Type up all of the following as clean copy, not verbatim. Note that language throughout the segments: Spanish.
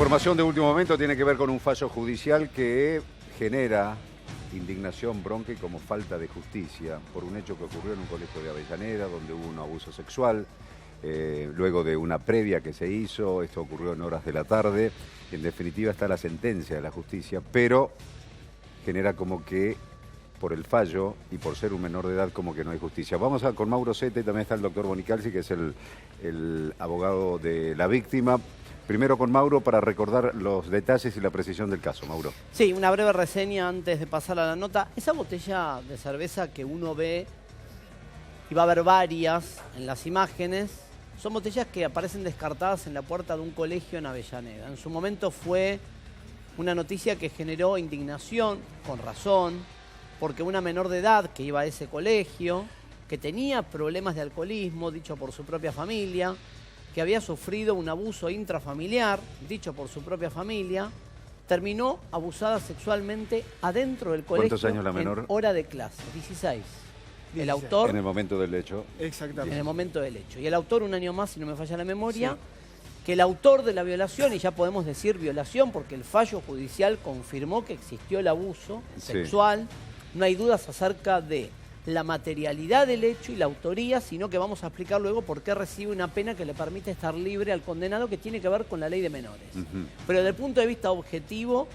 Información de último momento tiene que ver con un fallo judicial que genera indignación, bronca y como falta de justicia por un hecho que ocurrió en un colegio de Avellaneda donde hubo un abuso sexual. Luego de una previa que se hizo, esto ocurrió en horas de la tarde. En definitiva está la sentencia de la justicia, pero genera como que por el fallo y por ser un menor de edad como que no hay justicia. Vamos con Mauro Sete, también está el doctor Bonicalzi, que es el abogado de la víctima. Primero con Mauro para recordar los detalles y la precisión del caso. Mauro. Sí, una breve reseña antes de pasar a la nota. Esa botella de cerveza que uno ve, y va a haber varias en las imágenes, son botellas que aparecen descartadas en la puerta de un colegio en Avellaneda. En su momento fue una noticia que generó indignación, con razón, porque una menor de edad que iba a ese colegio, que tenía problemas de alcoholismo, dicho por su propia familia, que había sufrido un abuso intrafamiliar, dicho por su propia familia, terminó abusada sexualmente adentro del colegio. ¿Cuántos años la menor? En hora de clase, 16. El autor... En el momento del hecho. Exactamente. En el momento del hecho. Y el autor, un año más, si no me falla la memoria, sí, que el autor de la violación, y ya podemos decir violación porque el fallo judicial confirmó que existió el abuso sexual, no hay dudas acerca de la materialidad del hecho y la autoría, sino que vamos a explicar luego por qué recibe una pena que le permite estar libre al condenado, que tiene que ver con la ley de menores. Pero desde el punto de vista objetivo,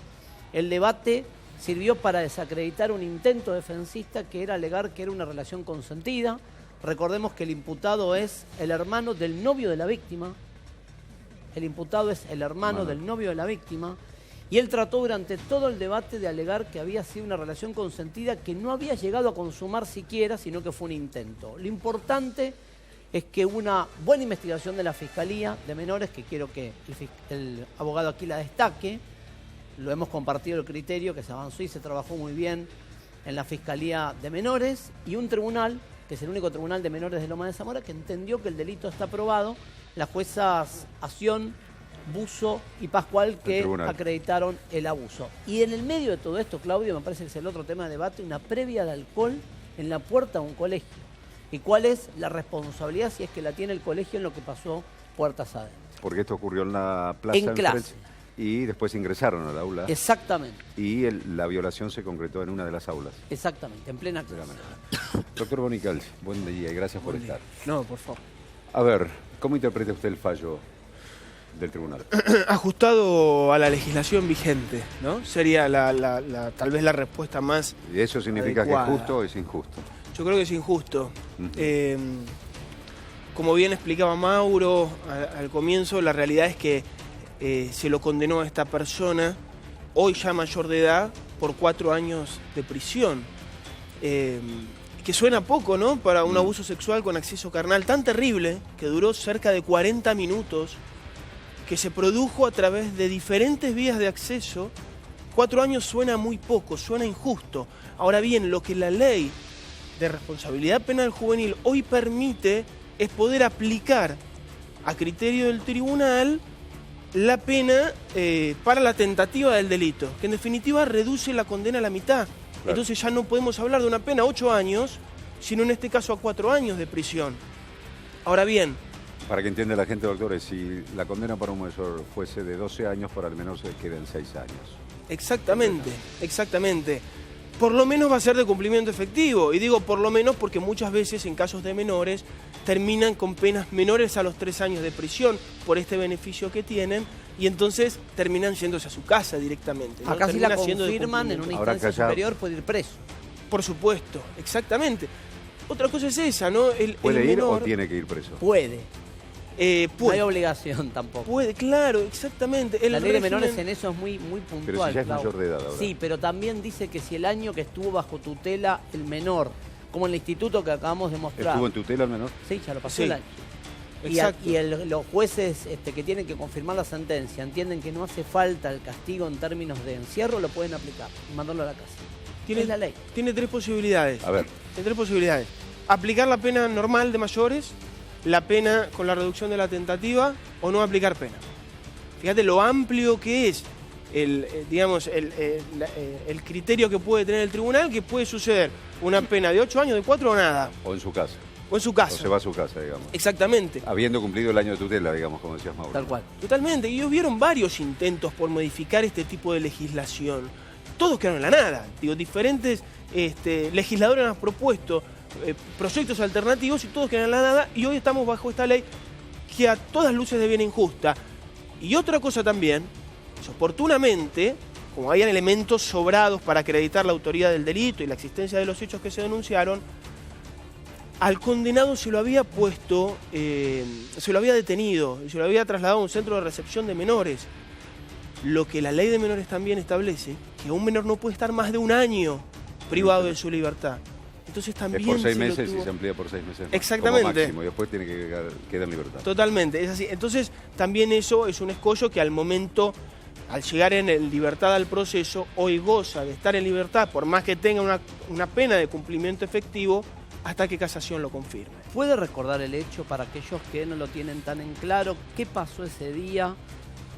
el debate sirvió para desacreditar un intento defensista que era alegar que era una relación consentida. Recordemos que el imputado es el hermano del novio de la víctima. El imputado es el hermano del novio de la víctima. Y él trató durante todo el debate de alegar que había sido una relación consentida que no había llegado a consumar siquiera, sino que fue un intento. Lo importante es que una buena investigación de la Fiscalía de Menores, que quiero que el abogado aquí la destaque, lo hemos compartido el criterio, que se avanzó y se trabajó muy bien en la Fiscalía de Menores, y un tribunal, que es el único tribunal de menores de Loma de Zamora, que entendió que el delito está probado. Las juezas Acción, Buzo y Pascual, que acreditaron el abuso. Y en el medio de todo esto, Claudio, me parece que es el otro tema de debate, una previa de alcohol en la puerta de un colegio. ¿Y cuál es la responsabilidad, si es que la tiene el colegio, en lo que pasó puertas adentro? Porque esto ocurrió en la plaza. En clase. Y después ingresaron al aula. Exactamente. Y la violación se concretó en una de las aulas. Exactamente, en plena clase. Doctor Bonicalzi, buen día y gracias por estar. No, por favor. A ver, ¿cómo interpreta usted el fallo del tribunal? Ajustado a la legislación vigente, ¿no? Sería tal vez la respuesta más ¿Y eso significa adecuada. que es justo o es injusto? Yo creo que es injusto. Como bien explicaba Mauro al comienzo, la realidad es que se lo condenó a esta persona, hoy ya mayor de edad, por 4 años de prisión. Que suena poco, ¿no? Para un abuso sexual con acceso carnal tan terrible, que duró cerca de 40 minutos, que se produjo a través de diferentes vías de acceso. 4 años suena muy poco, suena injusto. Ahora bien, lo que la ley de responsabilidad penal juvenil hoy permite es poder aplicar a criterio del tribunal la pena para la tentativa del delito, que en definitiva reduce la condena a la mitad. Claro. Entonces ya no podemos hablar de una pena a 8 años, sino en este caso a 4 años de prisión. Ahora bien... Para que entienda la gente, doctores, si la condena para un mayor fuese de 12 años, para el menor se queden 6 años. Exactamente, exactamente. Por lo menos va a ser de cumplimiento efectivo. Y digo por lo menos porque muchas veces en casos de menores terminan con penas menores a los 3 años de prisión por este beneficio que tienen, y entonces terminan yéndose a su casa directamente, ¿no? Acá si la confirman en una instancia superior puede ir preso. Por supuesto, exactamente. Otra cosa es esa, ¿no? ¿Puede el ir menor, o tiene que ir preso? Puede. Puede. No hay obligación tampoco. Puede, claro, exactamente. La ley de menores en eso es muy puntual. Pero si ya es mayor de edad ahora. Sí, pero también dice que si el año que estuvo bajo tutela el menor, como en el instituto que acabamos de mostrar. ¿Estuvo en tutela el menor? Sí, ya lo pasó el año. Exacto. Y los jueces que tienen que confirmar la sentencia entienden que no hace falta el castigo en términos de encierro, lo pueden aplicar y mandarlo a la casa. Es la ley. Tiene 3 posibilidades. A ver. Tiene 3 posibilidades. Aplicar la pena normal de mayores, la pena con la reducción de la tentativa, o no aplicar pena. Fíjate lo amplio que es el criterio que puede tener el tribunal, que puede suceder una pena de 8 años, de 4 o nada. O en su casa. o en su casa. O se va a su casa, digamos. Exactamente. Habiendo cumplido el año de tutela, digamos, como decías, Mauro. Tal cual. Totalmente. Y hubieron varios intentos por modificar este tipo de legislación. Todos quedaron en la nada. Digo, diferentes legisladores han propuesto proyectos alternativos y todos quedaron en la nada. Y hoy estamos bajo esta ley que a todas luces de bien injusta. Y otra cosa también, es oportunamente, como habían elementos sobrados para acreditar la autoría del delito y la existencia de los hechos que se denunciaron, al condenado se lo había puesto, se lo había detenido y se lo había trasladado a un centro de recepción de menores. Lo que la ley de menores también establece, que un menor no puede estar más de un año privado de su libertad. Entonces también es por 6 meses tuvo... y se amplía por 6 meses más, Exactamente. como máximo, y después tiene que quedar en libertad. Totalmente, es así. Entonces también eso es un escollo que al momento, al llegar en libertad al proceso, hoy goza de estar en libertad, por más que tenga una pena de cumplimiento efectivo, hasta que casación lo confirme. ¿Puede recordar el hecho para aquellos que no lo tienen tan en claro? ¿Qué pasó ese día?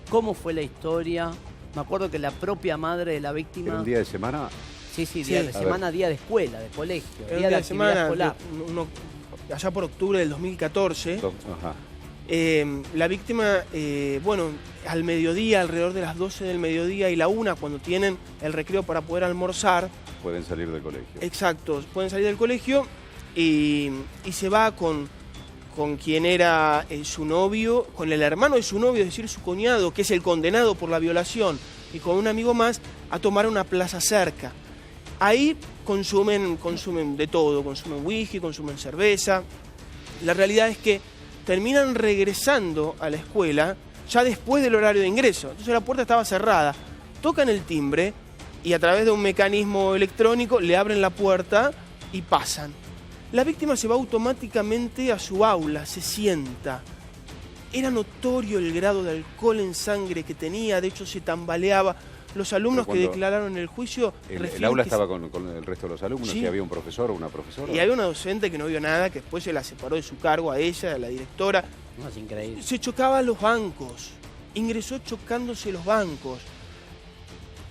¿Cómo fue la historia? Me acuerdo que la propia madre de la víctima... ¿Era un día de semana? Sí, día de semana, día de escuela, de colegio, día de actividad semana, escolar. Allá por octubre del 2014, Ajá. la víctima, al mediodía, alrededor de las 12 del mediodía y la 1, cuando tienen el recreo para poder almorzar. Pueden salir del colegio. Exacto, pueden salir del colegio y se va con quien era su novio, con el hermano de su novio, es decir, su cuñado, que es el condenado por la violación, y con un amigo más, a tomar una plaza cerca. Ahí consumen de todo, consumen whisky, consumen cerveza. La realidad es que terminan regresando a la escuela ya después del horario de ingreso. Entonces la puerta estaba cerrada. Tocan el timbre y a través de un mecanismo electrónico le abren la puerta y pasan. La víctima se va automáticamente a su aula, se sienta. Era notorio el grado de alcohol en sangre que tenía, de hecho se tambaleaba. Los alumnos que declararon en el juicio... ¿El aula estaba con el resto de los alumnos? Sí. ¿Y había un profesor o una profesora? Y había una docente que no vio nada, que después se la separó de su cargo a ella, a la directora. No, es increíble. Se chocaba los bancos. Ingresó chocándose los bancos.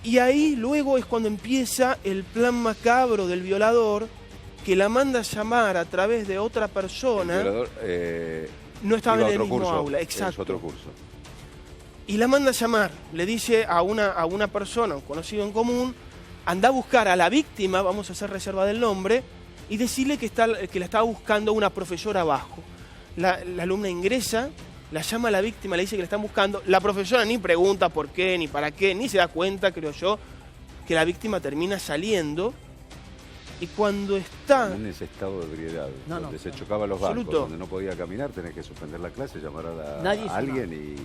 Y ahí luego es cuando empieza el plan macabro del violador, que la manda a llamar a través de otra persona. El violador no estaba en el mismo curso, aula, es exacto. otro curso. Y la manda a llamar, le dice a una persona, un conocido en común, anda a buscar a la víctima, vamos a hacer reserva del nombre, y decirle que la estaba buscando una profesora abajo. La alumna ingresa, la llama a la víctima, le dice que la están buscando. La profesora ni pregunta por qué, ni para qué, ni se da cuenta, creo yo, que la víctima termina saliendo. Y cuando está... En ese estado de ebriedad, No, donde no, se chocaban los bancos, absoluto. donde no podía caminar, tenés que suspender la clase, llamar a Nadie alguien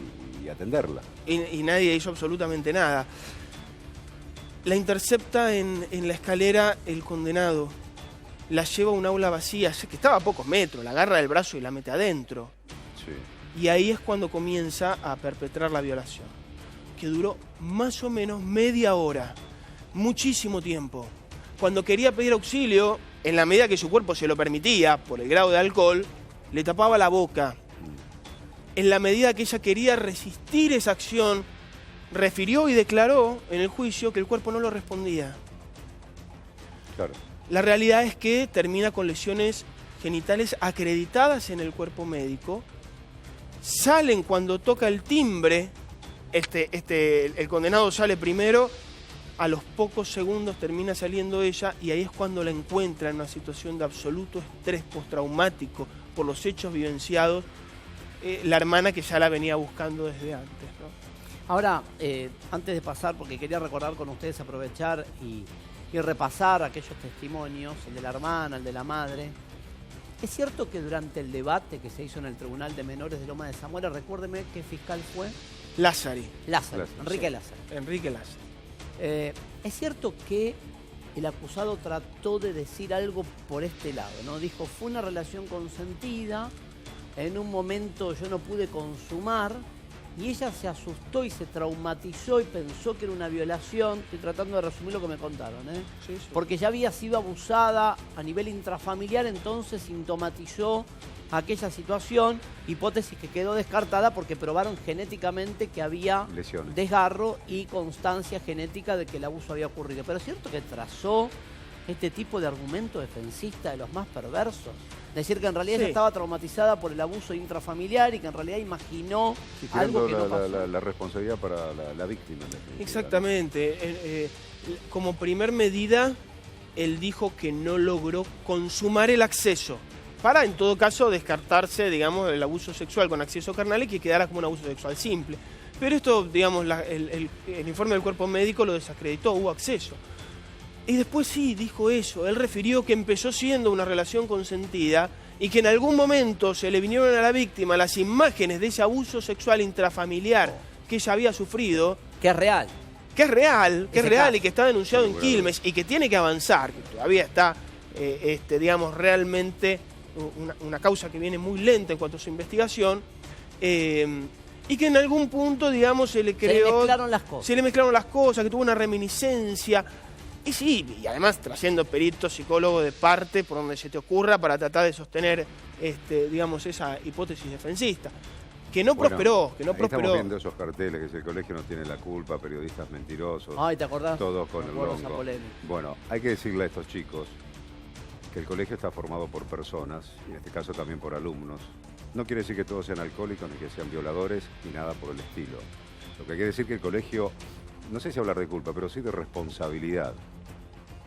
y atenderla. Y nadie hizo absolutamente nada. La intercepta en la escalera el condenado. La lleva a un aula vacía, que estaba a pocos metros, la agarra del brazo y la mete adentro. Sí. Y ahí es cuando comienza a perpetrar la violación, que duró más o menos media hora, muchísimo tiempo. Cuando quería pedir auxilio, en la medida que su cuerpo se lo permitía, por el grado de alcohol, le tapaba la boca. En la medida que ella quería resistir esa acción, refirió y declaró en el juicio que el cuerpo no lo respondía. Claro. La realidad es que termina con lesiones genitales acreditadas en el cuerpo médico. Salen cuando toca el timbre, el condenado sale primero. A los pocos segundos termina saliendo ella y ahí es cuando la encuentra en una situación de absoluto estrés postraumático por los hechos vivenciados, la hermana que ya la venía buscando desde antes, ¿no? Ahora, antes de pasar, porque quería recordar con ustedes, aprovechar y repasar aquellos testimonios, el de la hermana, el de la madre. ¿Es cierto que durante el debate que se hizo en el Tribunal de Menores de Loma de Zamora, recuérdeme qué fiscal fue? Lázari. Lázaro, Enrique Lázaro. Enrique Lázari. Es cierto que el acusado trató de decir algo por este lado, ¿no? Dijo, fue una relación consentida, en un momento yo no pude consumar, y ella se asustó y se traumatizó y pensó que era una violación. Estoy tratando de resumir lo que me contaron, ¿eh? Sí, sí. Porque ya había sido abusada a nivel intrafamiliar, entonces sintomatizó aquella situación, hipótesis que quedó descartada porque probaron genéticamente que había Lesiones. desgarro y constancia genética de que el abuso había ocurrido. Pero es cierto que trazó este tipo de argumento defensista de los más perversos. Decir que en realidad Sí. ella estaba traumatizada por el abuso intrafamiliar y que en realidad imaginó Sí, algo tirando que no pasó. la responsabilidad para la víctima. En definitiva, Exactamente. Como primer medida, él dijo que no logró consumar el acceso, para en todo caso descartarse, digamos, el abuso sexual con acceso carnal y que quedara como un abuso sexual simple. Pero esto, digamos, el informe del cuerpo médico lo desacreditó, hubo acceso. Y después sí, dijo eso. Él refirió que empezó siendo una relación consentida y que en algún momento se le vinieron a la víctima las imágenes de ese abuso sexual intrafamiliar que ella había sufrido. Que es real. Que es real, Ese y caso. que está denunciado en Sí, Quilmes y que tiene que avanzar, que todavía está, digamos, realmente una causa que viene muy lenta en cuanto a su investigación. Y que en algún punto, digamos, se le creó... Se le mezclaron las cosas. Se le mezclaron las cosas, que tuvo una reminiscencia. Y sí, y además trayendo peritos, psicólogos de parte, por donde se te ocurra, para tratar de sostener, digamos, esa hipótesis defensista. Que no Bueno, prosperó, que no ahí prosperó. Estamos viendo esos carteles que si el colegio no tiene la culpa, periodistas mentirosos, Ay, ¿te acordás? todos con Me el acuerdo esa bronco. polémica. Bueno, hay que decirle a estos chicos que el colegio está formado por personas, y en este caso también por alumnos. No quiere decir que todos sean alcohólicos ni que sean violadores ni nada por el estilo. Lo que quiere decir que el colegio, no sé si hablar de culpa, pero sí de responsabilidad.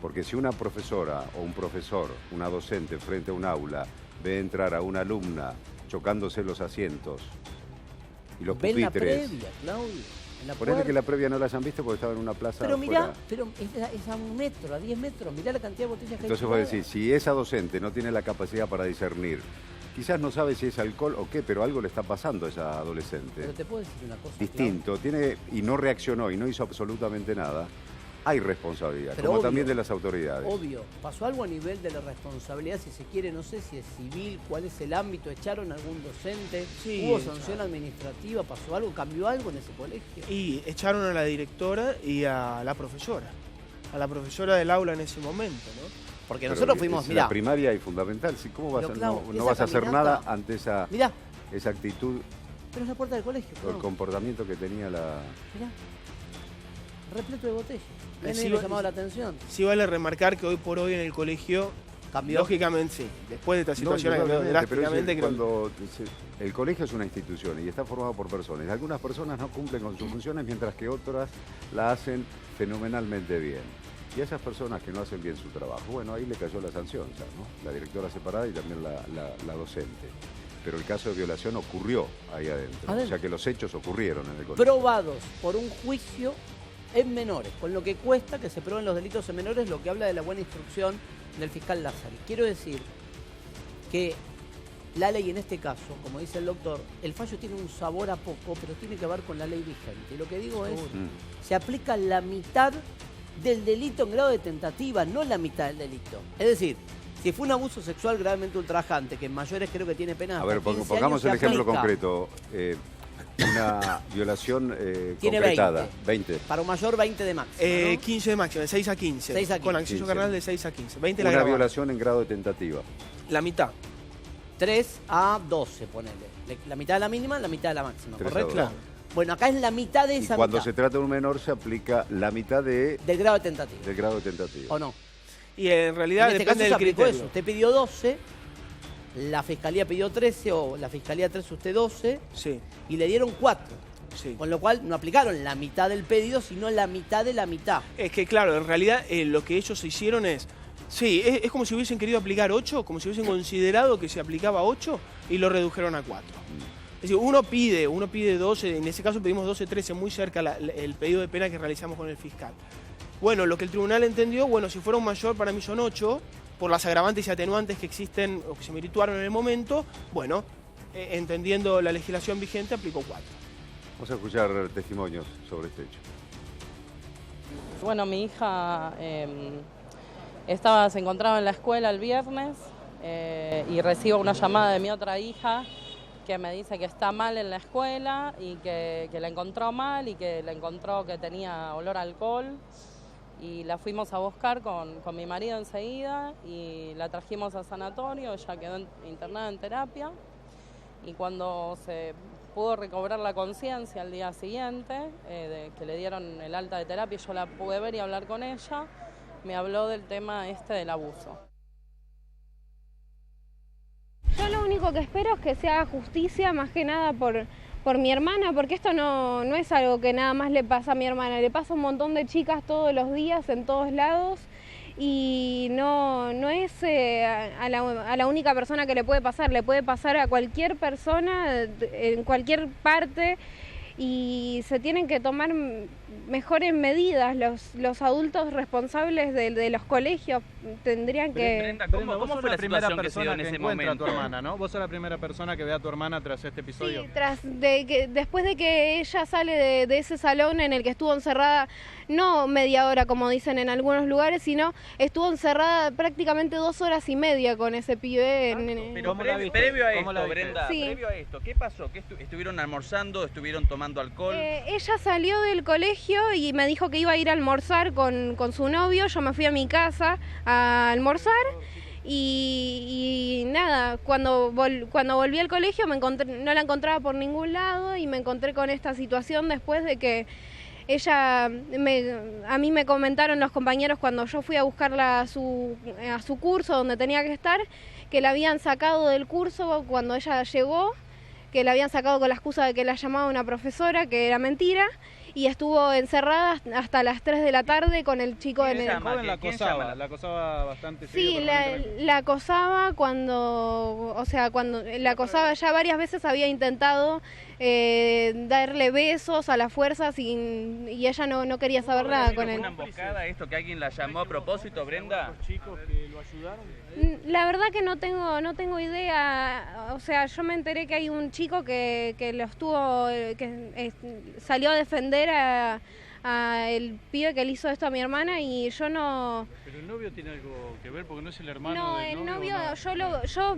Porque si una profesora o un profesor, una docente frente a un aula, ve entrar a una alumna chocándose los asientos y los Ven la pupitres. previa, Claudio. En la Ponele puerta. que la previa no la hayan visto porque estaba en una plaza Pero mirá, afuera. pero es a 1 metro, a 10 metros. Mirá la cantidad de botellas que hay. Entonces vos tiradas. decís, si esa docente no tiene la capacidad para discernir, quizás no sabe si es alcohol o qué, pero algo le está pasando a esa adolescente. Pero te puedo decir una cosa. Distinto, tiene y no reaccionó y no hizo absolutamente nada, hay responsabilidad, Pero como obvio, también de las autoridades. Claudio, obvio. Pasó algo a nivel de la responsabilidad, si se quiere, no sé si es civil, cuál es el ámbito, echaron a algún docente, Sí, hubo echaron. sanción administrativa, pasó algo, cambió algo en ese colegio. Y echaron a la directora y a la profesora del aula en ese momento, ¿no? Porque Pero nosotros fuimos, es mirá, la primaria y fundamental, ¿sí? ¿Cómo vas Pero, a, Clau, no esa vas a hacer caminata- nada ante esa mirá, actitud pero es la puerta del colegio, o el Clau. comportamiento que tenía la... Mirá, repleto de botellas. Sí, ¿Nadie le llamado la atención? Sí vale remarcar que hoy por hoy en el colegio, Cambió. lógicamente sí, después de esta situación ha cambiado indudablemente, pero drásticamente. es creo que- cuando el colegio es una institución y está formado por personas. Algunas personas no cumplen con sus funciones mientras que otras la hacen fenomenalmente bien. Y a esas personas que no hacen bien su trabajo, bueno, ahí le cayó la sanción ya, ¿no? La directora separada y también la docente. Pero el caso de violación ocurrió ahí adentro. O sea que los hechos ocurrieron en el colegio. Probados por un juicio en menores, con lo que cuesta que se prueben los delitos en menores, lo que habla de la buena instrucción del fiscal Lázari. Quiero decir que la ley en este caso, como dice el doctor, el fallo tiene un sabor a poco, pero tiene que ver con la ley vigente. Y lo que digo es, se aplica la mitad del delito en grado de tentativa, no la mitad del delito. Es decir, si fue un abuso sexual gravemente ultrajante, que en mayores creo que tiene pena A hasta ver, 15 pongamos años, el se ejemplo aplica. concreto. Una violación Tiene concretada. 20. Para un mayor 20 de máxima, ¿no? 15 de máxima, de 6 a 15. 6 a 15. Con acceso 15. carnal de 6 a 15. 20 la Una agravada. violación en grado de tentativa. La mitad. 3 a 12, ponele. La mitad de la mínima, la mitad de la máxima, 3 a ¿correcto? 12. Bueno, acá es la mitad de Y esa cuando mitad se trata de un menor se aplica la mitad del grado de tentativa. del grado de tentativa. ¿O no? Y en realidad En este depende caso se del aplicó criterio. eso. Usted pidió 12, la fiscalía pidió 13 o la fiscalía 13, usted 12 Sí, y le dieron 4. sí. Con lo cual no aplicaron la mitad del pedido, sino la mitad de la mitad. Es que claro, en realidad lo que ellos hicieron es... Sí, es como si hubiesen querido aplicar 8, como si hubiesen considerado que se aplicaba 8 y lo redujeron a 4. Es decir, uno pide 12, en ese caso pedimos 12, 13, muy cerca el pedido de pena que realizamos con el fiscal. Bueno, lo que el tribunal entendió, bueno, si fuera un mayor para mí son 8, por las agravantes y atenuantes que existen o que se merituaron en el momento, bueno, entendiendo la legislación vigente, aplicó 4. Vamos a escuchar testimonios sobre este hecho. Bueno, mi hija se encontraba en la escuela el viernes y recibo una llamada de mi otra hija que me dice que está mal en la escuela y que la encontró mal y que la encontró que tenía olor a alcohol. Y la fuimos a buscar con mi marido enseguida y la trajimos al sanatorio, ella quedó internada en terapia y cuando se pudo recobrar la conciencia al día siguiente, de que le dieron el alta de terapia, yo la pude ver y hablar con ella, me habló del tema del abuso. único que espero es que se haga justicia, más que nada por mi hermana, porque esto no es algo que nada más le pasa a mi hermana, le pasa a un montón de chicas todos los días, en todos lados, y no es a la única persona que le puede pasar a cualquier persona, en cualquier parte, y se tienen que tomar mejores medidas. Los adultos responsables de los colegios tendrían que... Brenda, ¿cómo fue la primera persona que encuentra a tu hermana, ¿no? Vos sos la primera persona que ve a tu hermana tras este episodio. Sí, después de que ella sale de ese salón en el que estuvo encerrada, no media hora como dicen en algunos lugares, sino estuvo encerrada prácticamente 2 horas y media con ese pibe. Pero previo a esto, Brenda, sí. previo a esto, ¿qué pasó? ¿Qué estuvieron almorzando? ¿Estuvieron tomando alcohol? Ella salió del colegio y me dijo que iba a ir a almorzar con su novio. Yo me fui a mi casa a almorzar y nada, cuando volví al colegio no la encontraba por ningún lado y me encontré con esta situación después de que a mí me comentaron los compañeros cuando yo fui a buscarla a su curso donde tenía que estar, que la habían sacado del curso cuando ella llegó, que la habían sacado con la excusa de que la llamaba una profesora, que era mentira, y estuvo encerrada hasta las 3 de la tarde con el chico en el... ¿La acosaba bastante Sí, seguido? la acosaba cuando la acosaba ya varias veces, había intentado darle besos a las fuerzas y ella no quería saber nada con él. ¿Una emboscada esto que alguien la llamó a propósito, Brenda? ¿Los chicos que lo ayudaron? La verdad que no tengo idea. O sea, yo me enteré que hay un chico que salió a defender a el pibe que le hizo esto a mi hermana y yo no... ¿Pero el novio tiene algo que ver? Porque no es el hermano No, del el novio. novio, yo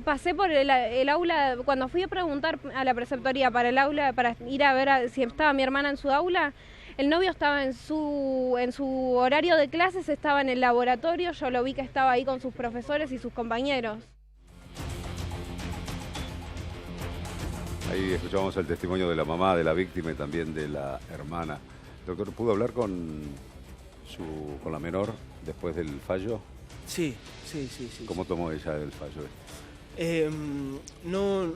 pasé por el aula, cuando fui a preguntar a la preceptoría para el aula, para ir a ver si estaba mi hermana en su aula, el novio estaba en su horario de clases, estaba en el laboratorio, yo lo vi que estaba ahí con sus profesores y sus compañeros. Ahí escuchamos el testimonio de la mamá de la víctima y también de la hermana. Doctor, ¿pudo hablar con la menor después del fallo? Sí. ¿Cómo tomó ella el fallo?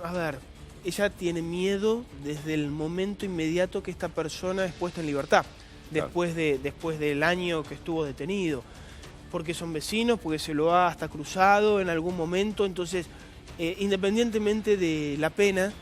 A ver, ella tiene miedo desde el momento inmediato que esta persona es puesta en libertad, Claro. después del año que estuvo detenido, porque son vecinos, porque se lo ha hasta cruzado en algún momento, entonces, independientemente de la pena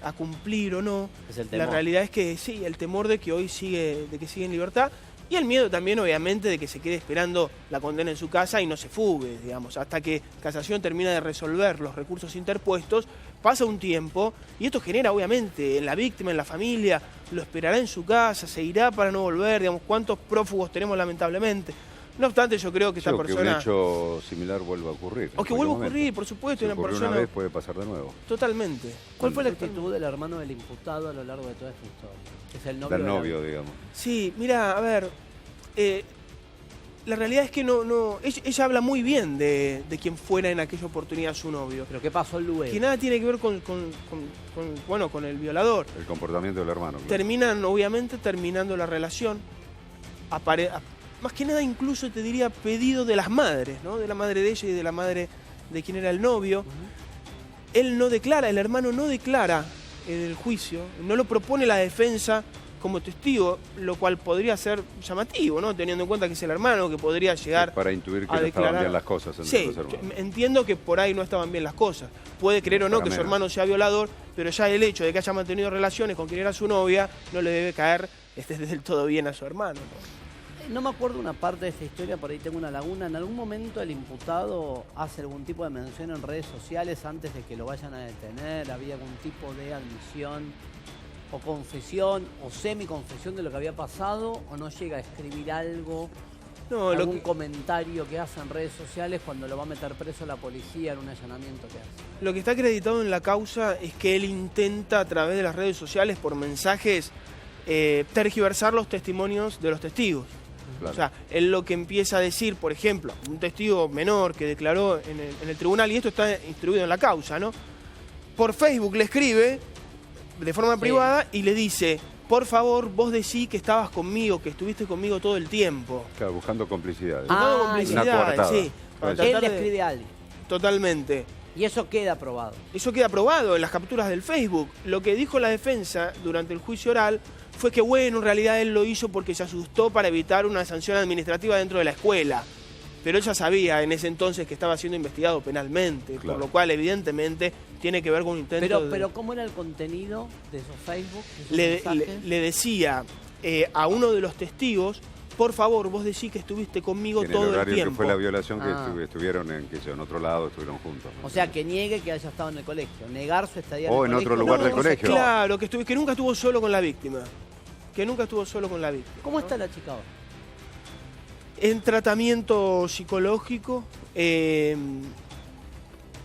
a cumplir o no, la realidad es que sí, el temor de que hoy sigue en libertad y el miedo también obviamente de que se quede esperando la condena en su casa y no se fugue, digamos, hasta que Casación termina de resolver los recursos interpuestos, pasa un tiempo y esto genera obviamente en la víctima, en la familia, lo esperará en su casa, se irá para no volver, digamos, cuántos prófugos tenemos lamentablemente. No obstante, yo creo que esta persona... que un hecho similar vuelva a ocurrir. O que vuelva a ocurrir, por supuesto. Si una ocurrió persona... una vez, puede pasar de nuevo. Totalmente. ¿Cuál fue la actitud del hermano del imputado a lo largo de toda esta historia? Que es el novio. Del novio, digamos. Sí, mira, a ver, la realidad es que ella habla muy bien de quien fuera en aquella oportunidad su novio. ¿Pero qué pasó luego? Que nada tiene que ver con el violador. El comportamiento del hermano. Claro. Obviamente terminando la relación. Más que nada incluso te diría pedido de las madres, ¿no? De la madre de ella y de la madre de quien era el novio. Él no declara, el hermano no declara en el juicio, no lo propone la defensa como testigo, lo cual podría ser llamativo, ¿no? Teniendo en cuenta que es el hermano que podría llegar para intuir que a no declarar. estaban bien las cosas entre los Sí, hermanos. entiendo que por ahí no estaban bien las cosas. Puede creer o no que su hermano sea violador, pero ya el hecho de que haya mantenido relaciones con quien era su novia no le debe caer del todo bien a su hermano, ¿no? No me acuerdo una parte de esta historia, por ahí tengo una laguna. ¿En algún momento el imputado hace algún tipo de mención en redes sociales antes de que lo vayan a detener? ¿Había algún tipo de admisión o confesión o semiconfesión de lo que había pasado? ¿O no llega a escribir algo, algún comentario que hace en redes sociales cuando lo va a meter preso la policía en un allanamiento que hace? Lo que está acreditado en la causa es que él intenta a través de las redes sociales, por mensajes, tergiversar los testimonios de los testigos. Claro. O sea, él lo que empieza a decir, por ejemplo, un testigo menor que declaró en el tribunal, y esto está instruido en la causa, ¿no? Por Facebook le escribe de forma privada y le dice: por favor, vos decís que estabas conmigo, que estuviste conmigo todo el tiempo. Claro, buscando complicidades. Buscando complicidades, sí. Él le escribe a alguien. Totalmente. Y eso queda probado. Eso queda probado en las capturas del Facebook. Lo que dijo la defensa durante el juicio oral fue que, bueno, en realidad él lo hizo porque se asustó para evitar una sanción administrativa dentro de la escuela. Pero ella sabía en ese entonces que estaba siendo investigado penalmente, claro. Por lo cual evidentemente tiene que ver con un intento Pero ¿cómo era el contenido de esos Facebook? Le decía a uno de los testigos, por favor, vos decís que estuviste conmigo todo el tiempo. En el horario que fue la violación, que estuvieron en otro lado, estuvieron juntos. ¿No? O sea, que niegue que haya estado en el colegio, negar su estadía en el colegio. O en otro lugar del colegio. Claro, que nunca estuvo solo con la víctima. Que nunca estuvo solo con la víctima. ¿Cómo está la chica ahora? En tratamiento psicológico,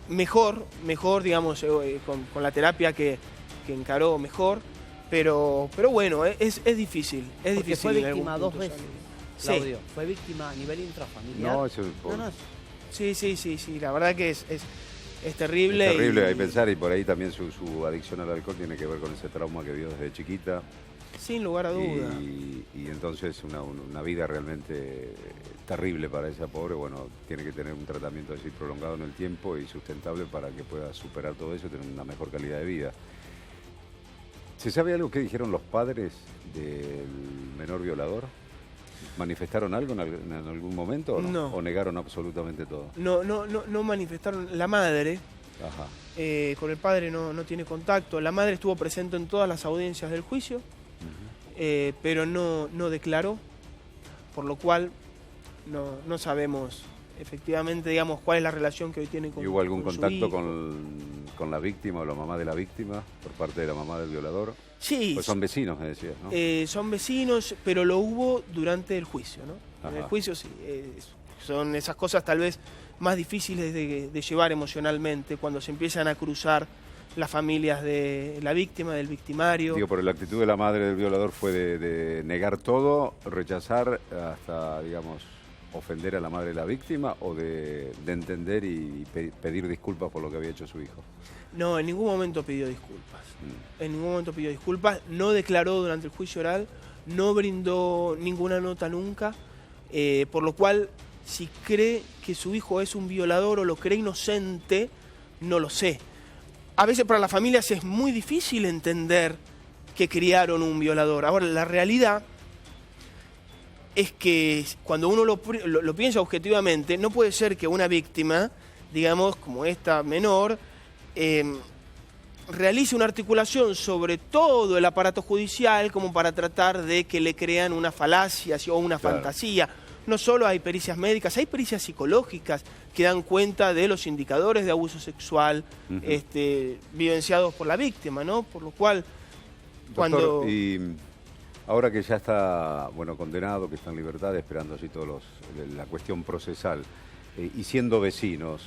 mejor, digamos, con la terapia que encaró mejor, pero bueno, es difícil. Es Porque difícil. Fue víctima 2 veces, Claudio. Sí. Fue víctima a nivel intrafamiliar. No, eso es Sí, la verdad que es terrible. Es terrible, hay que pensar, y por ahí también su adicción al alcohol tiene que ver con ese trauma que vio desde chiquita. Sin lugar a duda. Y entonces una vida realmente terrible para esa pobre. Bueno, tiene que tener un tratamiento así prolongado en el tiempo y sustentable para que pueda superar todo eso y tener una mejor calidad de vida. ¿Se sabe algo que dijeron los padres del menor violador? ¿Manifestaron algo en algún momento o no? No. ¿O negaron absolutamente todo? No manifestaron. La madre, Ajá. Con el padre no tiene contacto. La madre estuvo presente en todas las audiencias del juicio. Pero no declaró, por lo cual no sabemos efectivamente, digamos, cuál es la relación que hoy tiene con su hijo. ¿Y hubo algún contacto con la víctima o la mamá de la víctima por parte de la mamá del violador? Sí. Pues son vecinos, me decías, ¿no? Son vecinos, pero lo hubo durante el juicio, ¿no? Ajá. En el juicio sí. Son esas cosas tal vez más difíciles de llevar emocionalmente cuando se empiezan a cruzar las familias de la víctima, del victimario. Digo, por la actitud de la madre del violador fue de negar todo, rechazar hasta, digamos, ofender a la madre de la víctima, o de entender y pedir disculpas por lo que había hecho su hijo. No, en ningún momento pidió disculpas. En ningún momento pidió disculpas, no declaró durante el juicio oral, no brindó ninguna nota nunca, por lo cual, si cree que su hijo es un violador o lo cree inocente, no lo sé. A veces para las familias es muy difícil entender que criaron un violador. Ahora, la realidad es que cuando uno lo piensa objetivamente, no puede ser que una víctima, digamos, como esta menor, realice una articulación sobre todo el aparato judicial como para tratar de que le crean una falacia o una fantasía. No solo hay pericias médicas, hay pericias psicológicas que dan cuenta de los indicadores de abuso sexual vivenciados por la víctima, ¿no? Por lo cual, Doctor, y ahora que ya está, bueno, condenado, que está en libertad, esperando así la cuestión procesal, y siendo vecinos,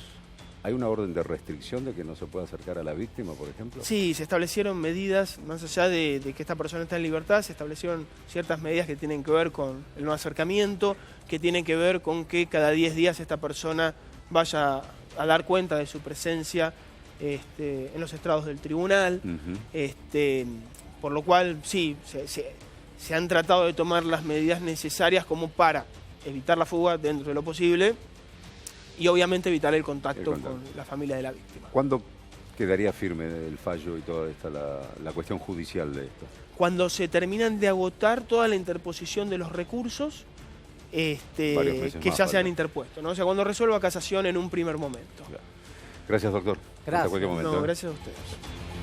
¿hay una orden de restricción de que no se pueda acercar a la víctima, por ejemplo? Sí, se establecieron medidas, más allá de que esta persona está en libertad, se establecieron ciertas medidas que tienen que ver con el no acercamiento, que tienen que ver con que cada 10 días esta persona vaya a dar cuenta de su presencia en los estrados del tribunal, por lo cual sí, se han tratado de tomar las medidas necesarias como para evitar la fuga dentro de lo posible y obviamente evitar el contacto con la familia de la víctima. ¿Cuándo quedaría firme el fallo y toda esta la cuestión judicial de esto? Cuando se terminan de agotar toda la interposición de los recursos que ya se han interpuesto, ¿no? O sea, cuando resuelva casación en un primer momento. Gracias, doctor. Gracias. Hasta cualquier momento. No, gracias a ustedes.